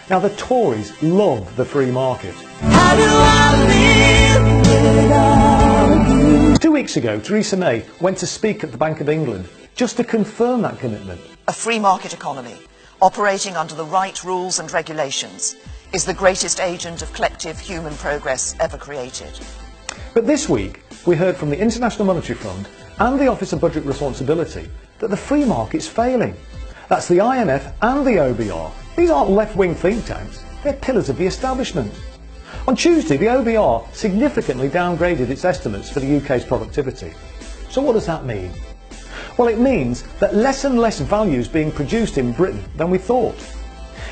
Now the Tories love the free market. How do I live without you? 2 weeks ago, Theresa May went to speak at the Bank of England just to confirm that commitment. A free market economy, operating under the right rules and regulations, is the greatest agent of collective human progress ever created. But this week, we heard from the International Monetary Fund and the Office of Budget Responsibility that the free market's failing. That's the IMF and the OBR. These aren't left-wing think tanks, they're pillars of the establishment. On Tuesday, the OBR significantly downgraded its estimates for the UK's productivity. So what does that mean? Well, it means that less and less value is being produced in Britain than we thought.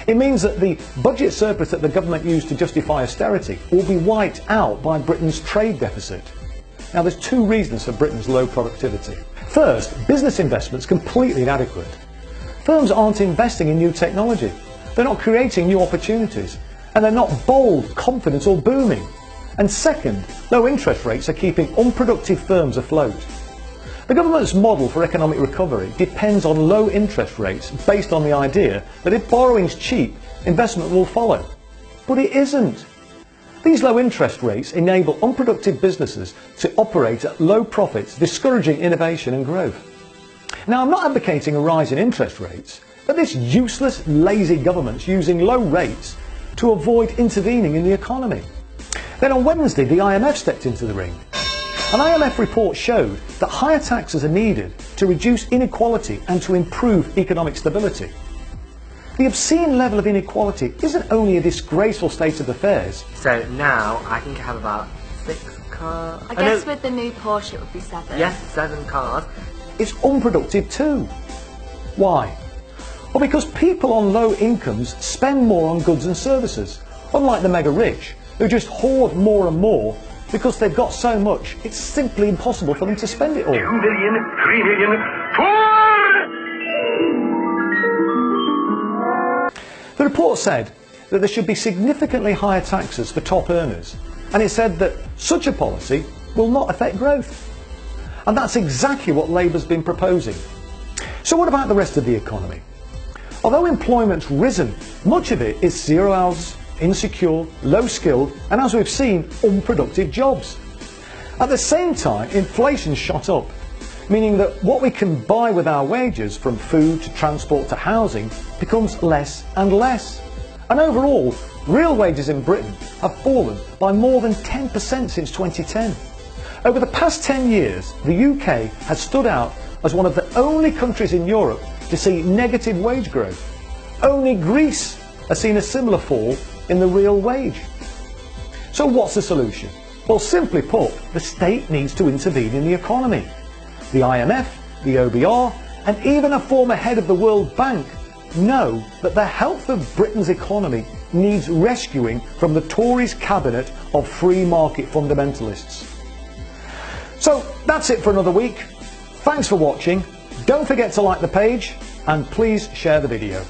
It means that the budget surplus that the government used to justify austerity will be wiped out by Britain's trade deficit. Now, there's two reasons for Britain's low productivity. First, business investment's completely inadequate. Firms aren't investing in new technology. They're not creating new opportunities, and they're not bold, confident or booming. And second, low interest rates are keeping unproductive firms afloat. The government's model for economic recovery depends on low interest rates based on the idea that if borrowing's cheap, investment will follow. But it isn't. These low interest rates enable unproductive businesses to operate at low profits, discouraging innovation and growth. Now, I'm not advocating a rise in interest rates, but this useless, lazy government's using low rates to avoid intervening in the economy. Then on Wednesday, the IMF stepped into the ring. An IMF report showed that higher taxes are needed to reduce inequality and to improve economic stability. The obscene level of inequality isn't only a disgraceful state of affairs. So now I think I have about 6 cars. I guess with the new Porsche it would be 7. Yes, 7 cars. It's unproductive too. Why? Well, because people on low incomes spend more on goods and services, unlike the mega rich, who just hoard more and more because they've got so much, it's simply impossible for them to spend it all. 2 million, 3 million, 4! The report said that there should be significantly higher taxes for top earners, and it said that such a policy will not affect growth. And that's exactly what Labour's been proposing. So what about the rest of the economy? Although employment's risen, much of it is 0 hours, insecure, low-skilled, and as we've seen, unproductive jobs. At the same time, inflation's shot up, meaning that what we can buy with our wages, from food to transport to housing, becomes less and less. And overall, real wages in Britain have fallen by more than 10% since 2010. Over the past 10 years, the UK has stood out as one of the only countries in Europe to see negative wage growth. Only Greece has seen a similar fall in the real wage. So what's the solution? Well, simply put, the state needs to intervene in the economy. The IMF, the OBR, and even a former head of the World Bank know that the health of Britain's economy needs rescuing from the Tories' cabinet of free market fundamentalists. So that's it for another week. Thanks for watching. Don't forget to like the page and please share the video.